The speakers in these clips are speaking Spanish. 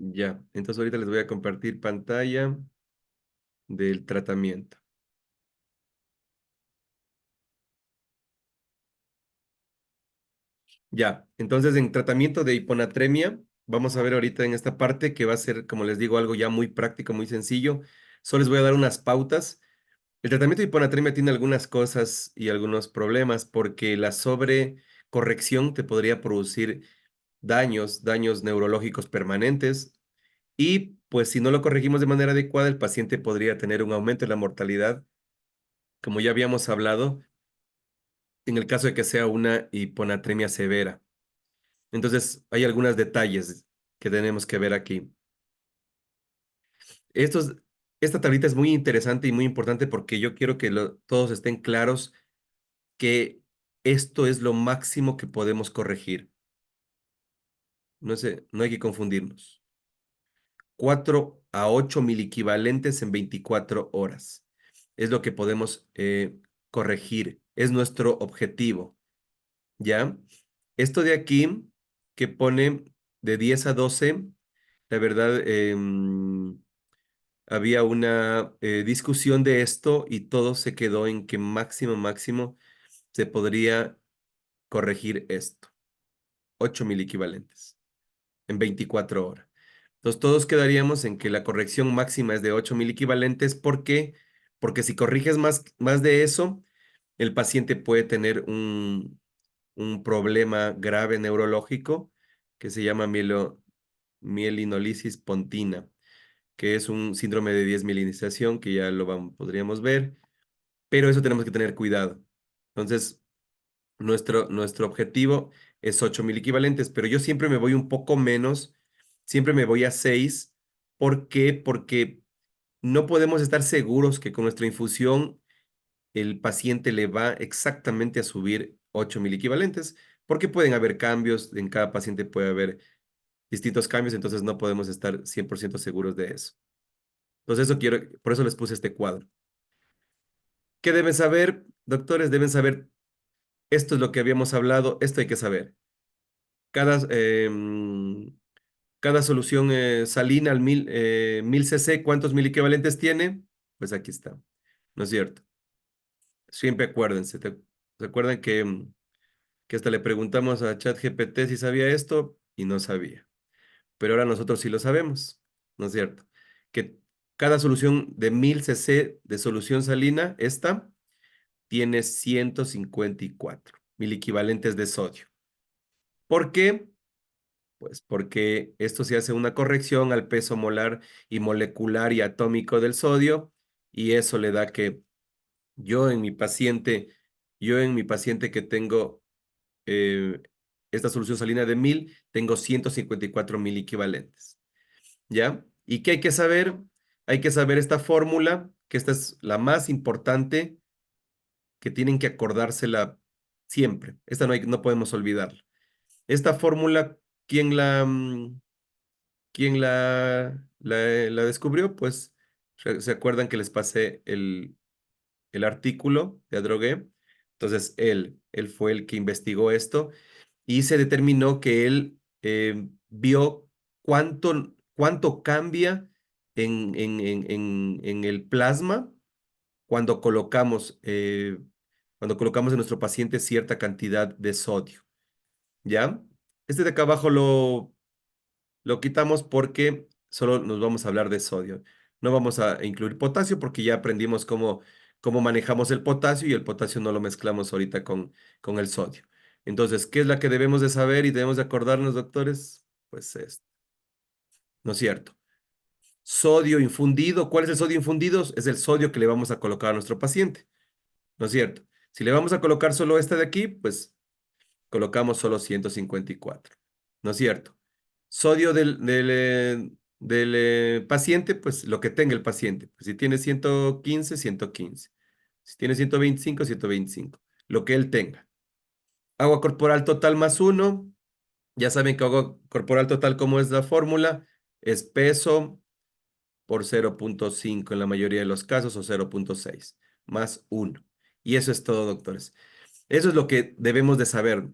Ya, entonces ahorita les voy a compartir pantalla del tratamiento. Ya, entonces en tratamiento de hiponatremia, vamos a ver ahorita en esta parte que va a ser, como les digo, algo ya muy práctico, muy sencillo. Solo les voy a dar unas pautas. El tratamiento de hiponatremia tiene algunas cosas y algunos problemas porque la sobrecorrección te podría producir daños neurológicos permanentes y pues si no lo corregimos de manera adecuada, el paciente podría tener un aumento en la mortalidad, como ya habíamos hablado, en el caso de que sea una hiponatremia severa. Entonces, hay algunos detalles que tenemos que ver aquí. Estos, esta tablita es muy interesante y muy importante porque yo quiero que todos estén claros que esto es lo máximo que podemos corregir. No sé, no hay que confundirnos. 4 a 8 miliquivalentes en 24 horas. Es lo que podemos corregir. Es nuestro objetivo. ¿Ya? Esto de aquí, que pone de 10 a 12, la verdad, había una discusión de esto y todo se quedó en que máximo se podría corregir esto. 8 miliquivalentes en 24 horas. Entonces todos quedaríamos en que la corrección máxima es de 8 miliquivalentes. ¿Por qué? Porque si corriges más de eso, el paciente puede tener un problema grave neurológico que se llama mielinolisis pontina, que es un síndrome de desmielinización que ya podríamos ver, pero eso tenemos que tener cuidado. Entonces, nuestro objetivo es 8 miliquivalentes, pero yo siempre me voy un poco menos, siempre me voy a 6. ¿Por qué? Porque no podemos estar seguros que con nuestra infusión el paciente le va exactamente a subir 8 miliquivalentes, porque pueden haber cambios, en cada paciente puede haber distintos cambios, entonces no podemos estar 100% seguros de eso. Entonces por eso les puse este cuadro. ¿Qué deben saber, doctores? Deben saber, esto es lo que habíamos hablado, esto hay que saber. Cada, cada solución salina al 1000 cc, ¿cuántos miliequivalentes tiene? Pues aquí está, ¿no es cierto? Siempre acuérdense, ¿se acuerdan que hasta le preguntamos a ChatGPT si sabía esto y no sabía? Pero ahora nosotros sí lo sabemos, ¿no es cierto? Que cada solución de 1000 cc de solución salina, esta, tiene 154 miliquivalentes de sodio. ¿Por qué? Pues porque esto se hace una corrección al peso molar y molecular y atómico del sodio y eso le da que yo en mi paciente, yo en mi paciente que tengo eh, esta solución salina de 1000, tengo 154 miliquivalentes. ¿Ya? ¿Y qué hay que saber? Hay que saber esta fórmula, que esta es la más importante, que tienen que acordársela siempre. Esta no podemos olvidarla. Esta fórmula, ¿quién la descubrió? Pues se acuerdan que les pasé el artículo de Adrogué. Entonces, él fue el que investigó esto y se determinó que él vio cuánto cambia en el plasma cuando cuando colocamos en nuestro paciente cierta cantidad de sodio, ¿ya? Este de acá abajo lo quitamos porque solo nos vamos a hablar de sodio. No vamos a incluir potasio porque ya aprendimos cómo manejamos el potasio y el potasio no lo mezclamos ahorita con el sodio. Entonces, ¿qué es la que debemos de saber y debemos de acordarnos, doctores? Pues esto, ¿no es cierto? Sodio infundido. ¿Cuál es el sodio infundido? Es el sodio que le vamos a colocar a nuestro paciente, ¿no es cierto? Si le vamos a colocar solo este de aquí, pues colocamos solo 154, ¿no es cierto? Sodio del paciente, pues lo que tenga el paciente. Pues, si tiene 115, 115. Si tiene 125, 125. Lo que él tenga. Agua corporal total más uno. Ya saben que agua corporal total, ¿cómo es la fórmula? Es peso por 0,5 en la mayoría de los casos o 0,6 más uno. Y eso es todo, doctores. Eso es lo que debemos de saber.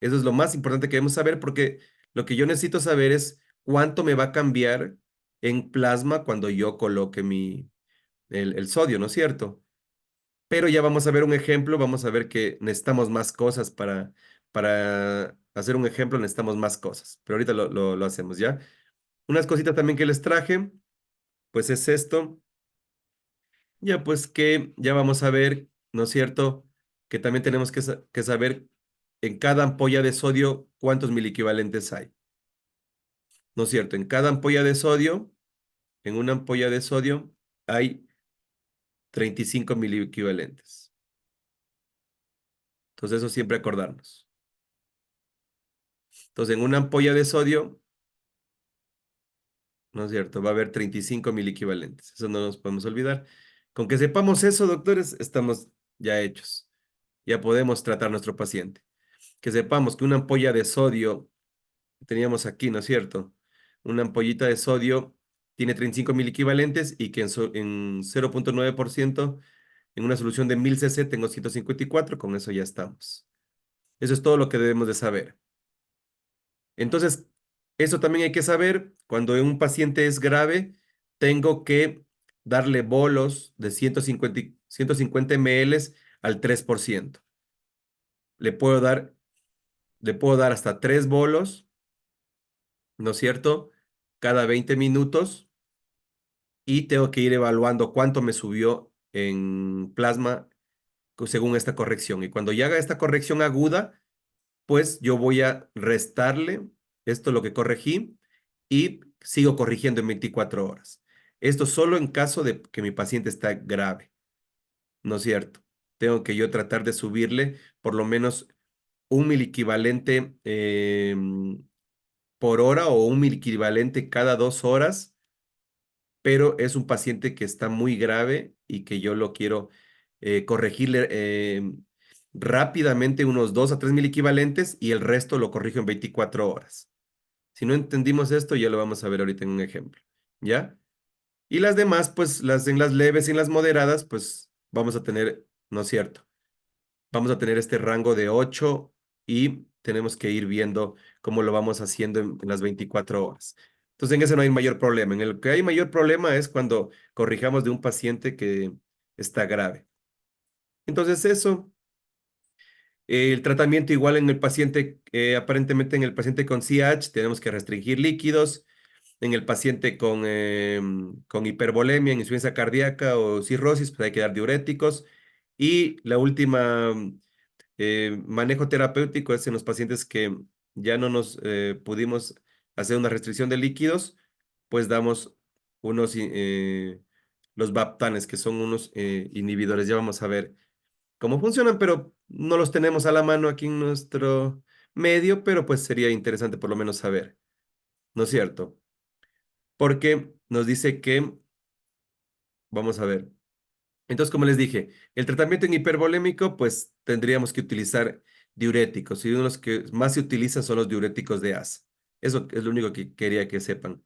Eso es lo más importante que debemos saber porque lo que yo necesito saber es cuánto me va a cambiar en plasma cuando yo coloque el sodio, ¿no es cierto? Pero ya vamos a ver un ejemplo, vamos a ver que necesitamos más cosas para hacer un ejemplo, necesitamos más cosas, pero ahorita lo hacemos, ¿ya? Unas cositas también que les traje, pues es esto, ya pues que ya vamos a ver, ¿no es cierto? Que también tenemos que saber en cada ampolla de sodio cuántos miliequivalentes hay, ¿no es cierto? En cada ampolla de sodio, en una ampolla de sodio hay 35 miliequivalentes. Entonces eso siempre acordarnos. Entonces en una ampolla de sodio, ¿no es cierto? Va a haber 35 miliequivalentes. Eso no nos podemos olvidar. Con que sepamos eso, doctores, estamos ya hechos. Ya podemos tratar a nuestro paciente. Que sepamos que una ampolla de sodio, teníamos aquí, ¿no es cierto? Una ampollita de sodio tiene 35 miliequivalentes y que en 0,9% en una solución de 1000 cc tengo 154, con eso ya estamos. Eso es todo lo que debemos de saber. Entonces, eso también hay que saber, cuando un paciente es grave, tengo que darle bolos de 150 ml al 3%. Le puedo dar, le puedo dar hasta 3 bolos, ¿no es cierto? Cada 20 minutos y tengo que ir evaluando cuánto me subió en plasma según esta corrección. Y cuando ya haga esta corrección aguda, pues yo voy a restarle esto lo que corregí y sigo corrigiendo en 24 horas. Esto solo en caso de que mi paciente está grave, ¿no es cierto? Tengo que yo tratar de subirle por lo menos un miliequivalente por hora o un miliequivalente cada 2 horas, pero es un paciente que está muy grave y que yo lo quiero corregirle rápidamente unos 2 a 3 miliequivalentes y el resto lo corrijo en 24 horas. Si no entendimos esto, ya lo vamos a ver ahorita en un ejemplo, ¿ya? Y las demás, pues en las leves y en las moderadas, pues vamos a tener, ¿no es cierto? Vamos a tener este rango de 8 y tenemos que ir viendo cómo lo vamos haciendo en las 24 horas. Entonces, en ese no hay mayor problema. En el que hay mayor problema es cuando corrijamos de un paciente que está grave. Entonces, eso, el tratamiento igual en el paciente, aparentemente en el paciente con CH, tenemos que restringir líquidos. En el paciente con hipervolemia, insuficiencia cardíaca o cirrosis, pues hay que dar diuréticos. Y la última manejo terapéutico es en los pacientes que ya no nos pudimos hacer una restricción de líquidos, pues damos los Baptanes, que son unos inhibidores. Ya vamos a ver cómo funcionan, pero no los tenemos a la mano aquí en nuestro medio, pero pues sería interesante por lo menos saber, ¿no es cierto? Porque nos dice que, vamos a ver. Entonces, como les dije, el tratamiento en hipervolémico, pues tendríamos que utilizar diuréticos y uno de los que más se utilizan son los diuréticos de ASA. Eso es lo único que quería que sepan.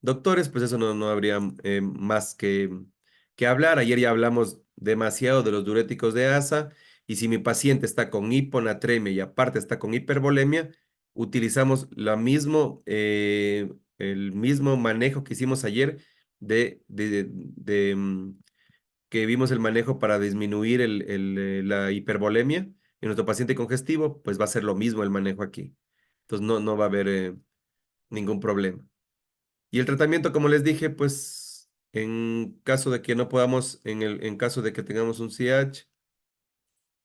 Doctores, pues eso no habría más que hablar. Ayer ya hablamos demasiado de los diuréticos de ASA y si mi paciente está con hiponatremia y aparte está con hipervolemia, utilizamos el mismo manejo que hicimos ayer que vimos el manejo para disminuir la hipervolemia en nuestro paciente congestivo, pues va a ser lo mismo el manejo aquí. Entonces no va a haber ningún problema. Y el tratamiento, como les dije, pues en caso de que no podamos, en caso de que tengamos un CH,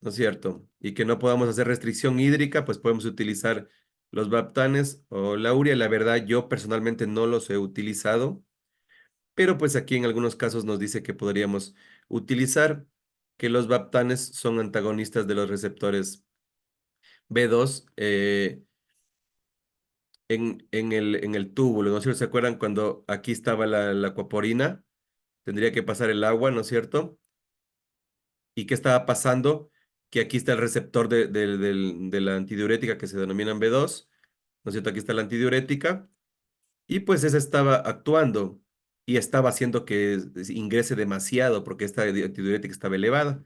¿no es cierto? Y que no podamos hacer restricción hídrica, pues podemos utilizar los Baptanes o la urea. La verdad, yo personalmente no los he utilizado, pero pues aquí en algunos casos nos dice que podríamos utilizar que los Baptanes son antagonistas de los receptores B2 en el túbulo, ¿no es cierto? ¿Se acuerdan cuando aquí estaba la aquaporina? Tendría que pasar el agua, ¿no es cierto? ¿Y qué estaba pasando? Que aquí está el receptor de la antidiurética que se denomina B2, ¿no es cierto? Aquí está la antidiurética y pues esa estaba actuando y estaba haciendo que ingrese demasiado porque esta antidiurética estaba elevada.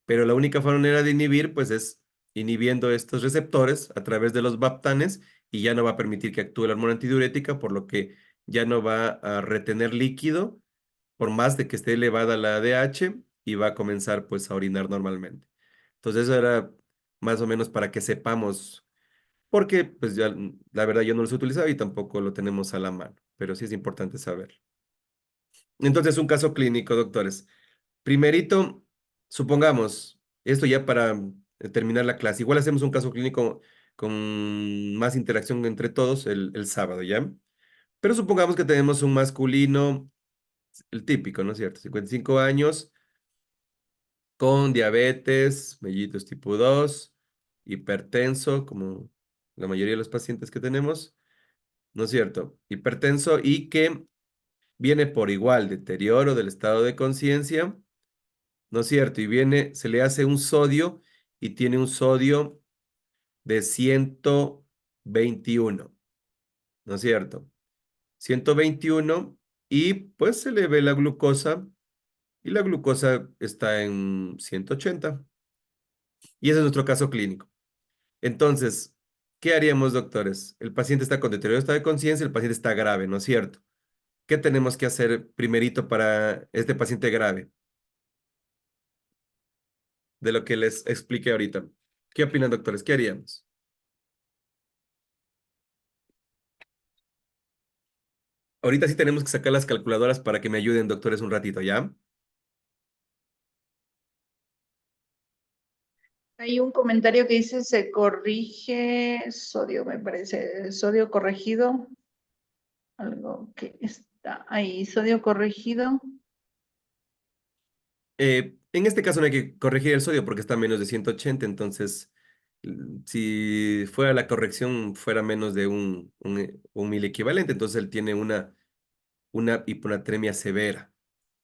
Pero la única manera de inhibir pues es inhibiendo estos receptores a través de los baptanes y ya no va a permitir que actúe la hormona antidiurética, por lo que ya no va a retener líquido, por más de que esté elevada la ADH, y va a comenzar pues a orinar normalmente. Entonces eso era más o menos para que sepamos, porque pues ya la verdad yo no los he utilizado y tampoco lo tenemos a la mano, pero sí es importante saber. Entonces un caso clínico, doctores. Primerito, supongamos, esto ya para terminar la clase, igual hacemos un caso clínico con más interacción entre todos el sábado, ¿ya? Pero supongamos que tenemos un masculino, el típico, ¿no es cierto? 55 años, con diabetes, mellitus tipo 2, hipertenso, como la mayoría de los pacientes que tenemos, ¿no es cierto? Hipertenso y que viene por igual deterioro del estado de conciencia, ¿no es cierto? Y viene, se le hace un sodio y tiene un sodio de 121, ¿no es cierto? 121 y pues se le ve la glucosa y la glucosa está en 180 y ese es nuestro caso clínico. Entonces, ¿qué haríamos, doctores? El paciente está con deterioro de estado de conciencia, el paciente está grave, ¿no es cierto? ¿Qué tenemos que hacer primerito para este paciente grave? De lo que les expliqué ahorita. ¿Qué opinan, doctores? ¿Qué haríamos? Ahorita sí tenemos que sacar las calculadoras para que me ayuden, doctores, un ratito, ¿ya? Hay un comentario que dice se corrige sodio, me parece, sodio corregido, algo que está ahí, sodio corregido. En este caso no hay que corregir el sodio porque está a menos de 180, entonces si fuera la corrección fuera menos de un mil equivalente, entonces él tiene una hiponatremia severa.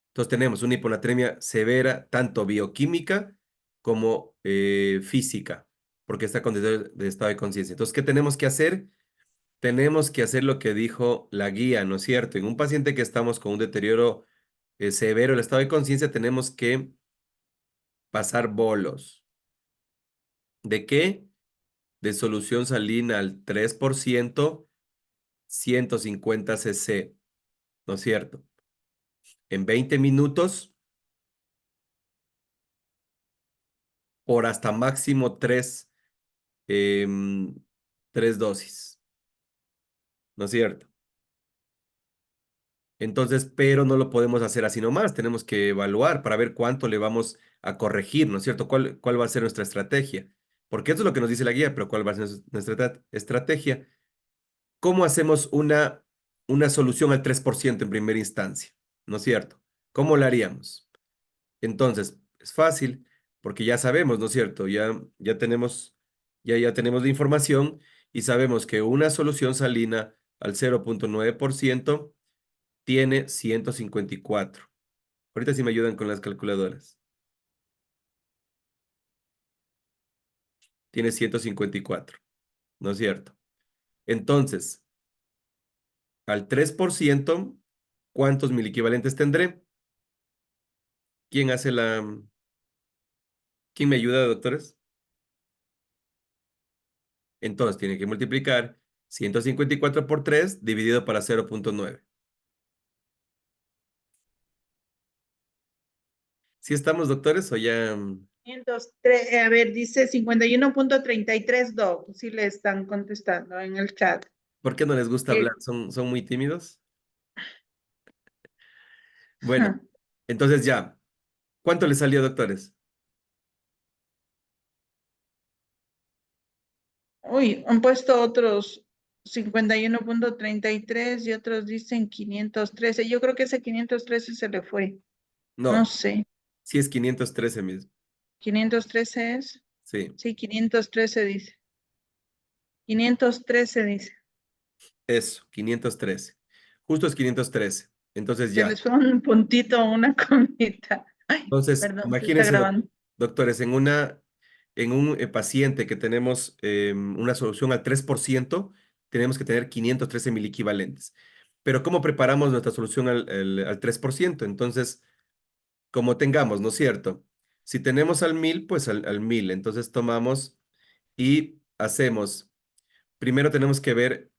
Entonces tenemos una hiponatremia severa, tanto bioquímica como física, porque está con deterioro de estado de conciencia. Entonces, ¿qué tenemos que hacer? Tenemos que hacer lo que dijo la guía, ¿no es cierto? En un paciente que estamos con un deterioro severo del estado de conciencia, tenemos que pasar bolos. ¿De qué? De solución salina al 3%, 150 cc, ¿no es cierto? En 20 minutos por hasta máximo em, tres dosis, ¿no es cierto? Entonces, pero no lo podemos hacer así nomás, tenemos que evaluar para ver cuánto le vamos a corregir, ¿no es cierto? ¿Cuál va a ser nuestra estrategia? Porque eso es lo que nos dice la guía, pero ¿cuál va a ser nuestra estrategia? ¿Cómo hacemos una solución al 3% en primera instancia? ¿No es cierto? ¿Cómo la haríamos? Entonces, es fácil, porque ya sabemos, ¿no es cierto? Ya tenemos la información y sabemos que una solución salina al 0,9% tiene 154. Ahorita sí me ayudan con las calculadoras. Tiene 154, ¿no es cierto? Entonces, al 3%, ¿cuántos equivalentes tendré? ¿Quién hace quién me ayuda, doctores? Entonces, tiene que multiplicar 154 por 3 dividido para 0,9. ¿Sí estamos, doctores, o ya? 503, a ver, dice 51.33, Doc, sí le están contestando en el chat. ¿Por qué no les gusta hablar? Que, ¿Son muy tímidos? Bueno, entonces ya. ¿Cuánto les salió, doctores? uy, han puesto otros 51.33 y otros dicen 513. Yo creo que ese 513 se le fue. No No, sé. sí es 513 mismo. 513 es. Sí, Sí, 513 dice. 513 dice. eso, 513. Justo es 513. Entonces Se ya. les fue un puntito, una comita. Ay, Entonces, perdón, se está imagínense, grabando. doctores, en un paciente que tenemos una solución al 3%, tenemos que tener 513 equivalentes. Pero ¿cómo preparamos nuestra solución al 3%? Entonces, como tengamos, ¿no es cierto? Si tenemos al 1000, pues al 1000. Entonces tomamos y hacemos primero tenemos que ver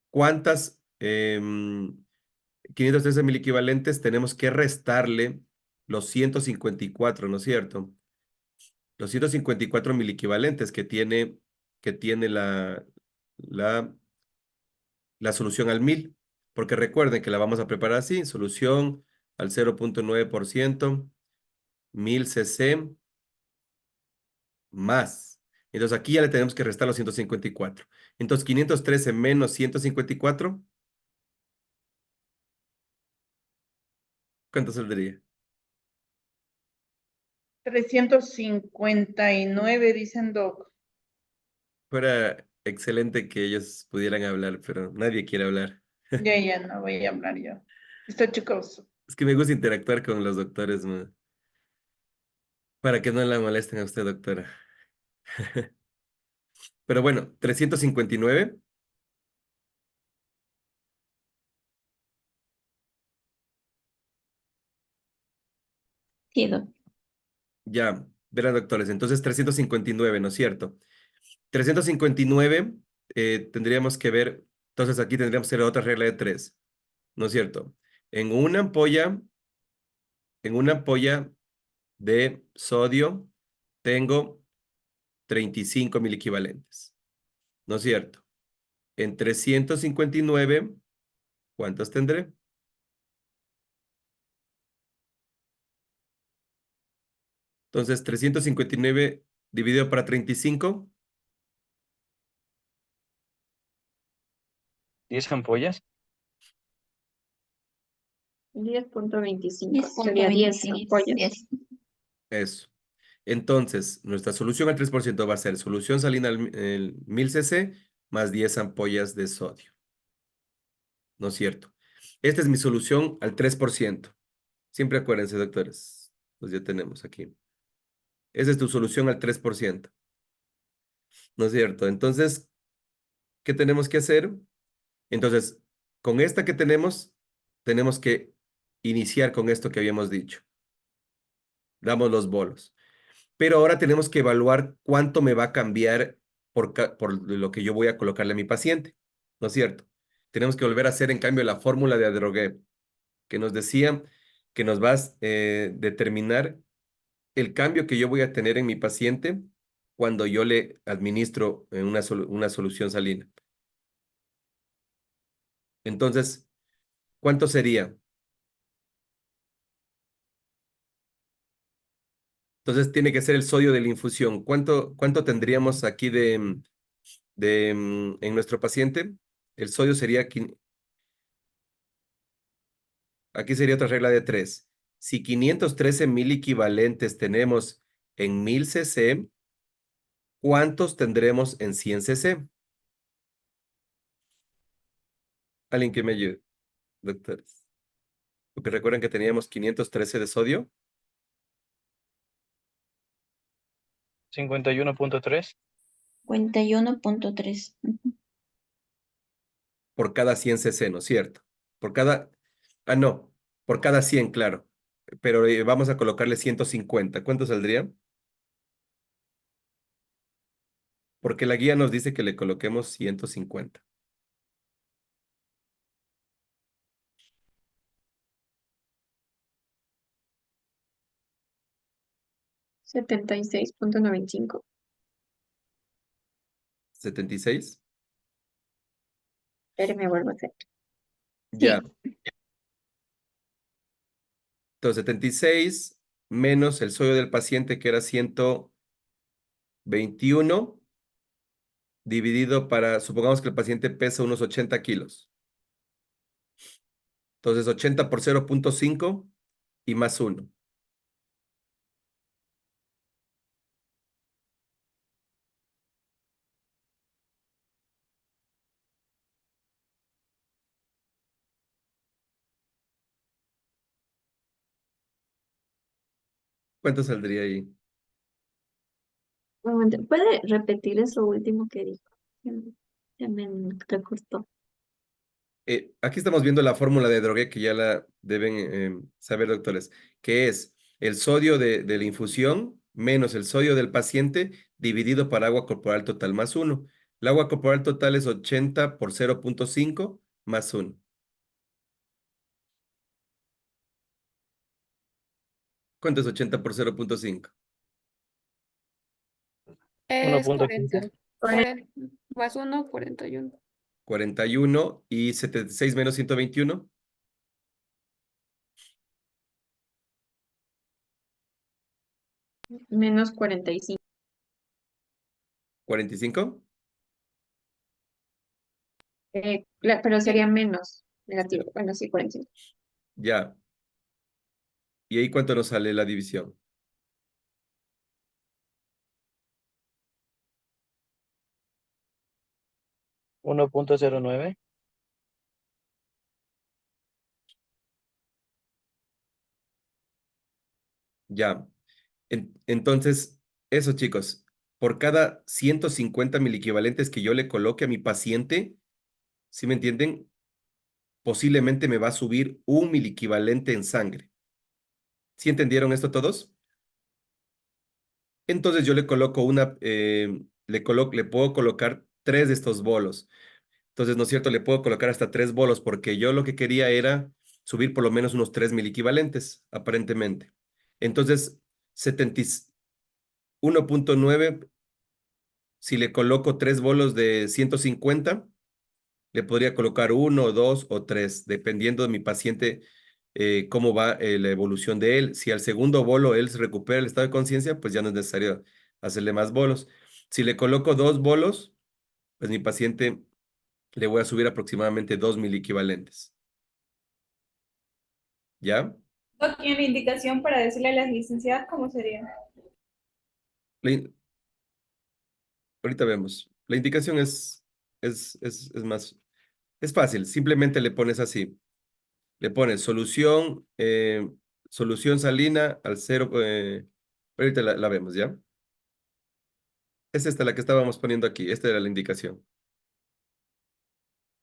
cuántas 513 mil equivalentes tenemos que restarle los 154, ¿no es cierto? Los 154 mil equivalentes que tiene la, la solución al 1000, porque recuerden que la vamos a preparar así, solución al 0,9%, 1000 cc más. Entonces aquí ya le tenemos que restar los 154. Entonces 513 menos 154, ¿cuánto saldría? 359, dicen Doc. Fuera excelente que ellos pudieran hablar, pero nadie quiere hablar. Ya no voy a hablar yo. Está chicoso. Es que me gusta interactuar con los doctores, para que no la molesten a usted, doctora. Pero bueno, 359, Sí, doc. ya, verán, doctores. Entonces 359, ¿no es cierto? 359, tendríamos que ver, entonces aquí tendríamos que hacer otra regla de tres, ¿no es cierto? En una ampolla, en una ampolla de sodio tengo 35 mil equivalentes, ¿no es cierto? En 359, ¿cuántos tendré? Entonces, 359 dividido para 35, 10 ampollas. 10.25. 10.25. Sería 10 ampollas. eso. Entonces, nuestra solución al 3% va a ser solución salina el 1000 cc más 10 ampollas de sodio, ¿no es cierto? Esta es mi solución al 3%. Siempre acuérdense, doctores. Pues ya tenemos aquí. Esa es tu solución al 3%, ¿no es cierto? Entonces, ¿qué tenemos que hacer? Entonces, con esta que tenemos que iniciar con esto que habíamos dicho. Damos los bolos. Pero ahora tenemos que evaluar cuánto me va a cambiar por lo que yo voy a colocarle a mi paciente, ¿no es cierto? Tenemos que volver a hacer, en cambio, la fórmula de Adrogué, que nos decía que nos va a determinar el cambio que yo voy a tener en mi paciente cuando yo le administro una solución salina. Entonces, ¿cuánto sería? Entonces, tiene que ser el sodio de la infusión. ¿Cuánto tendríamos aquí en nuestro paciente? El sodio sería, aquí sería otra regla de tres. Si 513 mil equivalentes tenemos en 1000 cc, ¿cuántos tendremos en 100 cc? Alguien que me ayude, doctores. Porque recuerden que teníamos 513 de sodio 51.3. 51.3. por cada 100 cc, ¿no es cierto? Por cada, no, por cada 100, claro. Pero vamos a colocarle 150. ¿Cuánto saldría? Porque la guía nos dice que le coloquemos 150. 76.95. 76. Pero me vuelvo a hacer. Ya. Sí. Entonces, 76 menos el sodio del paciente, que era 121, supongamos que el paciente pesa unos 80 kilos. Entonces, 80 por 0,5 y más 1. ¿Cuánto saldría ahí? Un momento, ¿puede repetir eso último que dijo? Ya me recortó. Aquí estamos viendo la fórmula de Drogué, que ya la deben saber, doctores, que es el sodio de la infusión menos el sodio del paciente dividido por agua corporal total más 1. El agua corporal total es 80 por 0.5 más 1. ¿Cuánto es 80 por 0.5? Es 1.15. 40 más 1, 41. 41 y 76 menos 121. Menos 45. 45. Pero sería menos negativo. Bueno, sí, 45. Ya. ¿Y ahí cuánto nos sale la división? 1.09. Ya. Entonces, eso chicos, por cada 150 equivalentes que yo le coloque a mi paciente, ¿sí me entienden? Posiblemente me va a subir un equivalente en sangre. ¿Sí entendieron esto todos? Entonces yo le coloco le puedo colocar 3 de estos bolos. Entonces, ¿no es cierto? Le puedo colocar hasta 3 bolos porque yo lo que quería era subir por lo menos unos 3 equivalentes, aparentemente. Entonces, 71.9, si le coloco 3 bolos de 150, le podría colocar 1, 2 o 3, dependiendo de mi paciente, cómo va la evolución de él. Si al segundo bolo él se recupera el estado de conciencia, pues ya no es necesario hacerle más bolos. Si le coloco 2 bolos, pues mi paciente le voy a subir aproximadamente 2 equivalentes. ¿Ya? ¿No tiene indicación para decirle a las licenciadas cómo sería? La in- Ahorita vemos. La indicación es fácil. Simplemente le pones así. Le pones solución salina al cero. Ahorita la vemos, ¿ya? Es esta la que estábamos poniendo aquí. Esta era la indicación.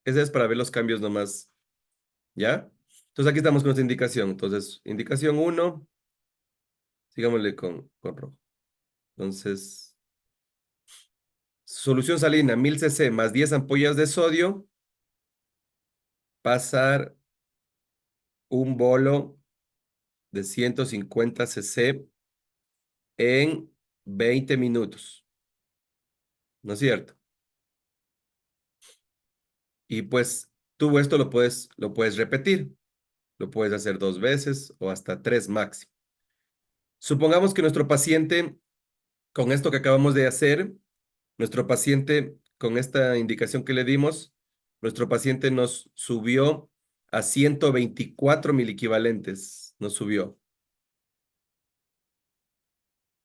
Esa es para ver los cambios nomás, ¿ya? Entonces aquí estamos con esta indicación. Entonces, indicación 1, sigámosle con rojo. Entonces, solución salina 1000 cc más 10 ampollas de sodio, pasar un bolo de 150 cc en 20 minutos, ¿no es cierto? Y pues tú esto lo puedes repetir, lo puedes hacer 2 veces o hasta 3 máximo. Supongamos que nuestro paciente, con esto que acabamos de hacer, nuestro paciente, con esta indicación que le dimos, nuestro paciente nos subió a 124 equivalentes, nos subió,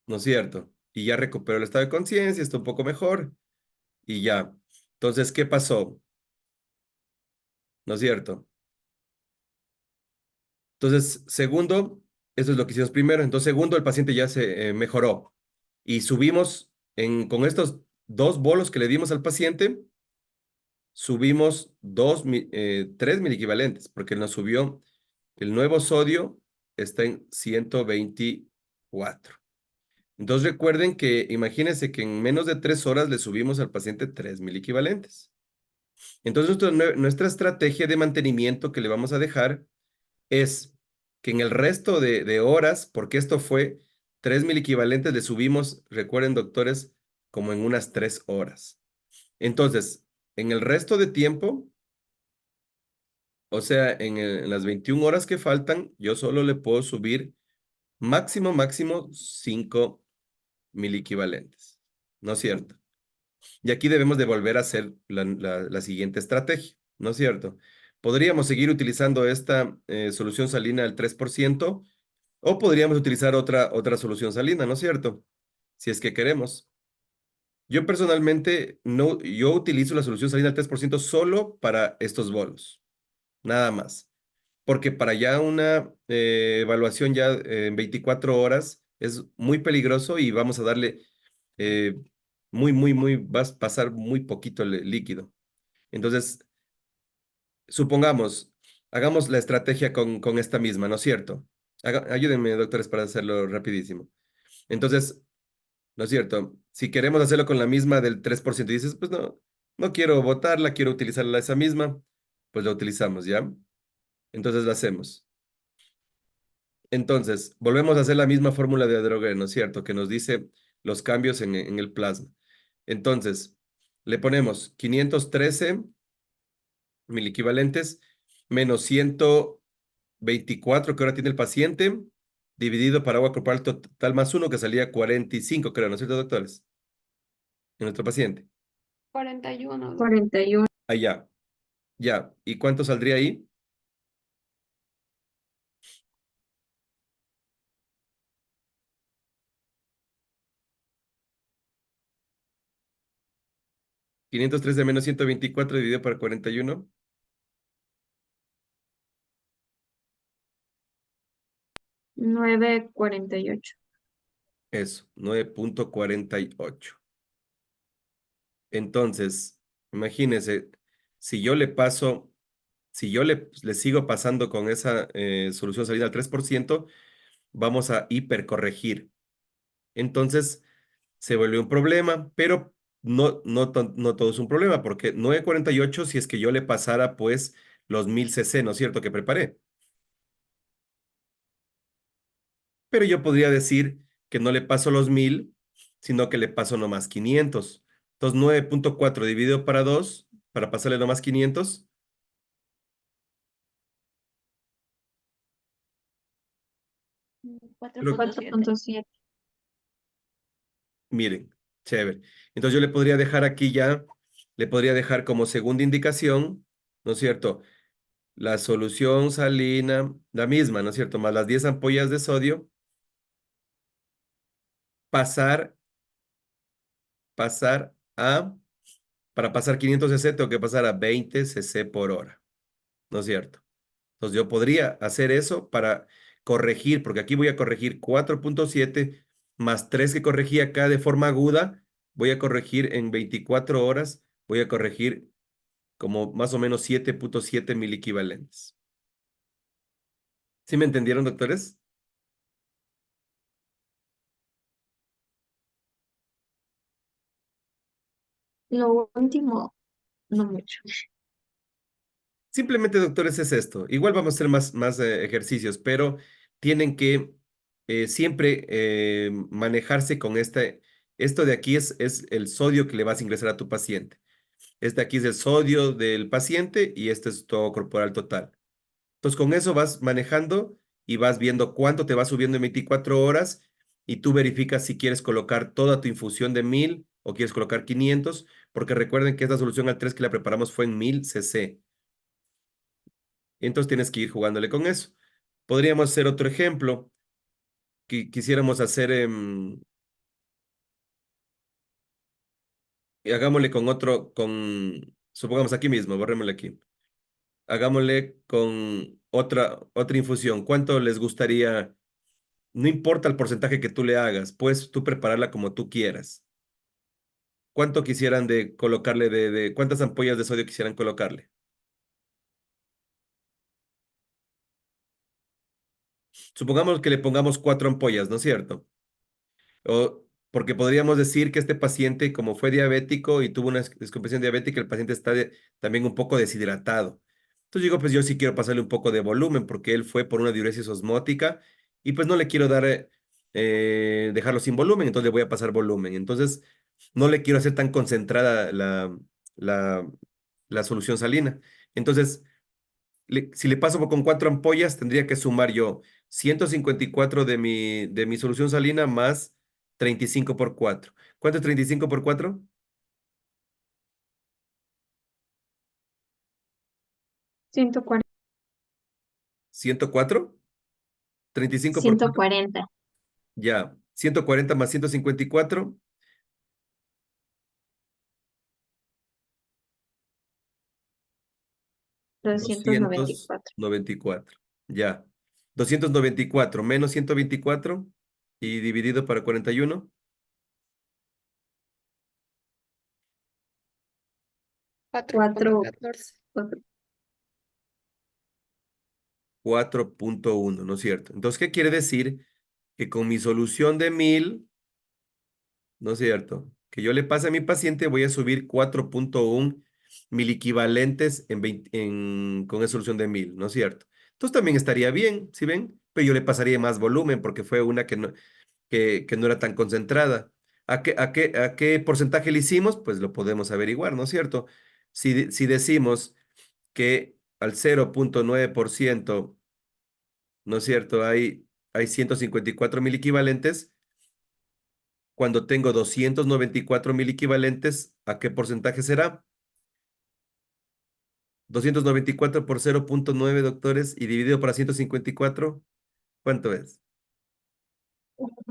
¿no es cierto? Y ya recuperó el estado de conciencia, está un poco mejor y ya. Entonces, ¿qué pasó? ¿No es cierto? Entonces, segundo, eso es lo que hicimos primero. Entonces, segundo, el paciente ya se mejoró. Y subimos con estos 2 bolos que le dimos al paciente, subimos 3 equivalentes, porque nos subió el nuevo sodio, está en 124. Entonces, recuerden que, imagínense que en menos de 3 horas le subimos al paciente 3 equivalentes. Entonces, nuestra estrategia de mantenimiento que le vamos a dejar es que en el resto de horas, porque esto fue 3 equivalentes, le subimos, recuerden doctores, como en unas 3 horas. Entonces, en el resto de tiempo, o sea, en las 21 horas que faltan, yo solo le puedo subir máximo 5 equivalentes. ¿No es cierto? Y aquí debemos de volver a hacer la siguiente estrategia, ¿no es cierto? Podríamos seguir utilizando esta solución salina al 3%, o podríamos utilizar otra solución salina, ¿no es cierto? Si es que queremos. Yo personalmente, no, yo utilizo la solución salina al 3% solo para estos bolos, nada más. Porque para ya una evaluación ya en 24 horas es muy peligroso y vamos a darle eh, vas a pasar muy poquito el líquido. Entonces, supongamos, hagamos la estrategia con esta misma, ¿no es cierto? Ayúdenme, doctores, para hacerlo rapidísimo. Entonces, ¿no es cierto? Si queremos hacerlo con la misma del 3%, dices, pues no, No quiero botarla, quiero utilizarla esa misma, pues la utilizamos, ¿ya? Entonces la hacemos. Entonces, volvemos a hacer la misma fórmula de hidrógeno, ¿cierto? Que nos dice los cambios en el plasma. Entonces, le ponemos 513 equivalentes menos 124 que ahora tiene el paciente, dividido para agua corporal total más uno, que salía 45, creo, ¿no es cierto, doctores? En nuestro paciente. 41. 41. Allá, ya. ¿Y cuánto saldría ahí? ¿513 menos 124 dividido por 41? 9,48. Eso, 9,48. Entonces, imagínense, si yo le paso, si yo le sigo pasando con esa solución salida al 3%, vamos a hipercorregir. Entonces, se vuelve un problema, pero no todo es un problema, porque 9,48 si es que yo le pasara, pues, los 1000 cc, ¿no es cierto?, que preparé. Pero yo podría decir que no le paso los 1000, sino que le paso nomás 500. Entonces, 9,4 dividido para 2, para pasarle nomás 500. 4,7. Miren, chévere. Entonces yo le podría dejar aquí ya, le podría dejar como segunda indicación, ¿no es cierto? La solución salina, la misma, ¿no es cierto? Más las 10 ampollas de sodio, pasar, pasar a, para pasar 500 cc tengo que pasar a 20 cc por hora, ¿no es cierto? Entonces yo podría hacer eso para corregir, porque aquí voy a corregir 4,7 más 3 que corregí acá de forma aguda, voy a corregir en 24 horas, voy a corregir como más o menos 7,7 mil equivalentes. ¿Sí me entendieron, doctores? Lo último, no mucho. Simplemente, doctores, es esto. Igual vamos a hacer más ejercicios, pero tienen que siempre manejarse con este. Esto de aquí es el sodio que le vas a ingresar a tu paciente. Este aquí es el sodio del paciente y este es todo corporal total. Entonces, con eso vas manejando y vas viendo cuánto te va subiendo en 24 horas y tú verificas si quieres colocar toda tu infusión de 1000 o quieres colocar 500, porque recuerden que esta solución al 3 que la preparamos fue en 1000 cc. Entonces tienes que ir jugándole con eso. Podríamos hacer otro ejemplo que quisiéramos hacer, y hagámosle con otro, supongamos aquí mismo, borrémosle aquí. Hagámosle con otra infusión. ¿Cuánto les gustaría? No importa el porcentaje que tú le hagas, puedes tú prepararla como tú quieras. ¿Cuánto quisieran de colocarle cuántas ampollas de sodio quisieran colocarle? Supongamos que le pongamos 4 ampollas, ¿no es cierto? O porque podríamos decir que este paciente, como fue diabético y tuvo una descompresión diabética, el paciente está también un poco deshidratado. Entonces digo, pues yo sí quiero pasarle un poco de volumen porque él fue por una diuresis osmótica y pues no le quiero dar, dejarlo sin volumen, entonces le voy a pasar volumen. Entonces no le quiero hacer tan concentrada la, la solución salina. Entonces, si le paso con 4 ampollas, tendría que sumar yo 154 de mi solución salina más 35 por 4. ¿Cuánto es 35 por 4? 140. 104. 35 por 4. 140. Ya. 140 más 154. 294. 294. Ya. 294 menos 124 y dividido para 41. 4. 4,14. 4,1, ¿no es cierto? Entonces, ¿qué quiere decir? Que con mi solución de 1000, ¿no es cierto? que yo le pase a mi paciente, voy a subir 4.1 miliequivalentes con esa solución de 1000, ¿no es cierto? Entonces también estaría bien, ¿sí ven? Pero yo le pasaría más volumen porque fue una que no era tan concentrada. ¿A qué porcentaje le hicimos? Pues lo podemos averiguar, ¿no es cierto? Si decimos que al 0.9%, ¿no es cierto? Hay 154 mil equivalentes. Cuando tengo 294 mil equivalentes, ¿a qué porcentaje será? 294 por 0.9, doctores, y dividido para 154, ¿cuánto es?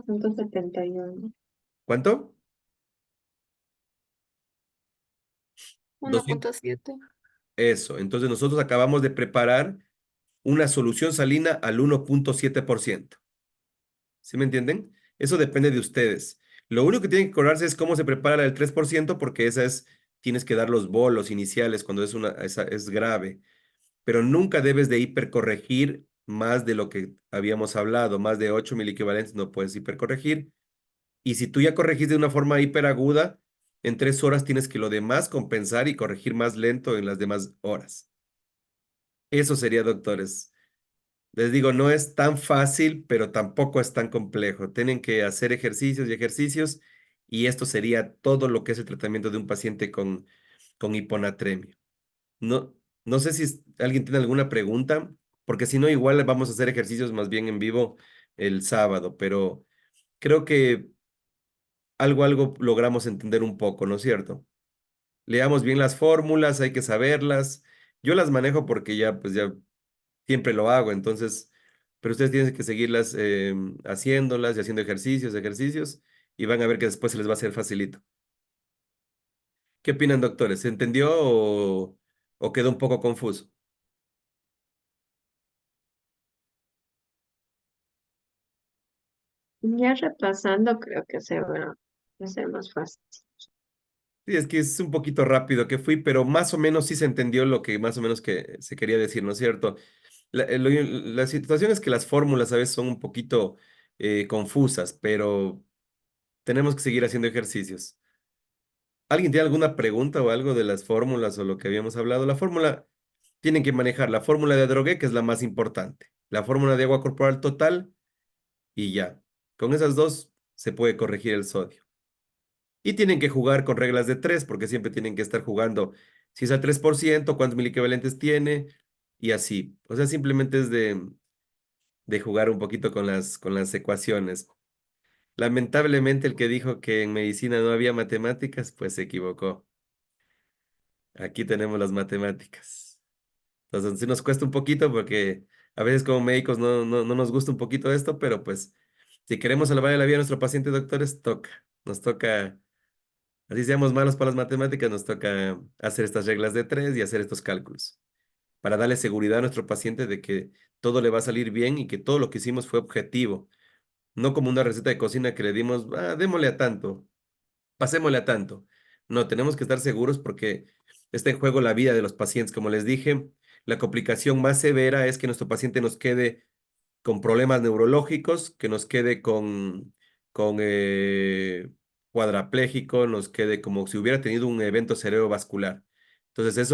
171. ¿Cuánto? 200. 1.7. Eso. Entonces nosotros acabamos de preparar una solución salina al 1.7%. ¿Sí me entienden? Eso depende de ustedes. Lo único que tienen que acordarse es cómo se prepara la del 3%, porque tienes que dar los bolos iniciales cuando es grave. Pero nunca debes de hipercorregir más de lo que habíamos hablado, más de 8 mil equivalentes no puedes hipercorregir. Y si tú ya corregiste de una forma hiperaguda, en 3 horas tienes que lo demás compensar y corregir más lento en las demás horas. Eso sería, doctores. Les digo, no es tan fácil, pero tampoco es tan complejo. Tienen que hacer ejercicios y ejercicios, y esto sería todo lo que es el tratamiento de un paciente con hiponatremia. No, no sé si alguien tiene alguna pregunta, porque si no, igual vamos a hacer ejercicios más bien en vivo el sábado, pero creo que algo logramos entender un poco, ¿no es cierto? Leamos bien las fórmulas, hay que saberlas. Yo las manejo porque ya siempre lo hago, entonces, pero ustedes tienen que seguirlas haciéndolas y haciendo ejercicios, y van a ver que después se les va a hacer facilito. ¿Qué opinan, doctores? ¿Se entendió o quedó un poco confuso? Ya repasando, creo que se va a hacer más fácil. Sí, es que es un poquito rápido que fui, pero más o menos sí se entendió lo que más o menos que se quería decir, ¿no es cierto? La situación es que las fórmulas a veces son un poquito confusas, pero tenemos que seguir haciendo ejercicios. ¿Alguien tiene alguna pregunta o algo de las fórmulas o lo que habíamos hablado? La fórmula, tienen que manejar la fórmula de Drogué, que es la más importante, la fórmula de agua corporal total y ya. Con esas dos se puede corregir el sodio. Y tienen que jugar con reglas de 3 porque siempre tienen que estar jugando. Si es al 3%, cuántos miliequivalentes tiene, y así. O sea, simplemente es de jugar un poquito con las ecuaciones. Lamentablemente, el que dijo que en medicina no había matemáticas, pues se equivocó. Aquí tenemos las matemáticas. Entonces, sí nos cuesta un poquito porque a veces como médicos no nos gusta un poquito esto, pero pues si queremos salvar la vida a nuestro paciente, doctores, nos toca. Así seamos malos para las matemáticas, nos toca hacer estas reglas de 3 y hacer estos cálculos para darle seguridad a nuestro paciente de que todo le va a salir bien y que todo lo que hicimos fue objetivo, no como una receta de cocina que le dimos, démosle a tanto, pasémosle a tanto. No, tenemos que estar seguros porque está en juego la vida de los pacientes. Como les dije, la complicación más severa es que nuestro paciente nos quede con problemas neurológicos, que nos quede con cuadrapléjico, nos quede como si hubiera tenido un evento cerebrovascular. Entonces,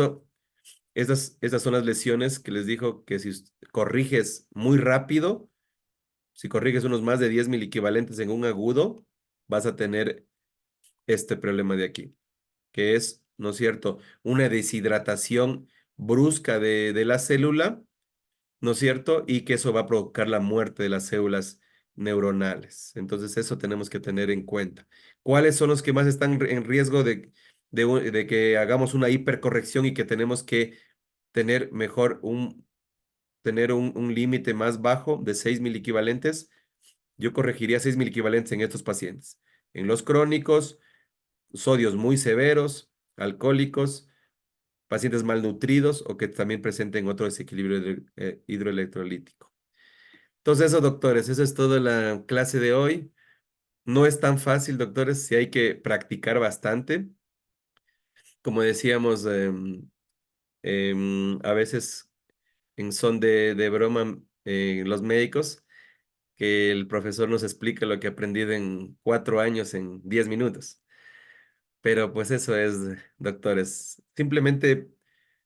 esas son las lesiones que les dijo que si corriges muy rápido, si corriges unos más de 10 mil equivalentes en un agudo, vas a tener este problema de aquí, que es, ¿no es cierto?, una deshidratación brusca de la célula, ¿no es cierto? Y que eso va a provocar la muerte de las células neuronales. Entonces, eso tenemos que tener en cuenta. ¿Cuáles son los que más están en riesgo de que hagamos una hipercorrección y que tenemos que tener mejor tener un límite más bajo de 6 mil equivalentes? Yo corregiría 6 mil equivalentes en estos pacientes. En los crónicos, sodios muy severos, alcohólicos, pacientes malnutridos o que también presenten otro desequilibrio hidroelectrolítico. Entonces eso, doctores, eso es toda la clase de hoy. No es tan fácil, doctores, si hay que practicar bastante. Como decíamos, a veces en son de broma, los médicos, que el profesor nos explica lo que ha aprendido en 4 años en 10 minutos. Pero pues eso es, doctores. Simplemente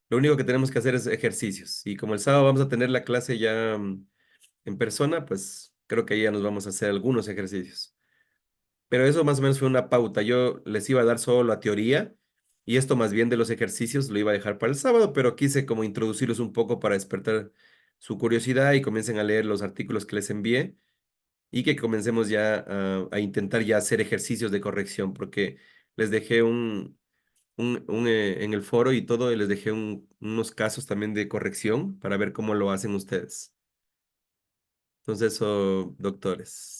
lo único que tenemos que hacer es ejercicios. Y como el sábado vamos a tener la clase ya en persona, pues creo que ahí ya nos vamos a hacer algunos ejercicios. Pero eso más o menos fue una pauta. Yo les iba a dar solo la teoría y esto más bien de los ejercicios lo iba a dejar para el sábado, pero quise como introducirlos un poco para despertar su curiosidad y comiencen a leer los artículos que les envié y que comencemos ya a intentar ya hacer ejercicios de corrección, porque les dejé en el foro y todo, y les dejé unos casos también de corrección para ver cómo lo hacen ustedes. Entonces, eso, doctores.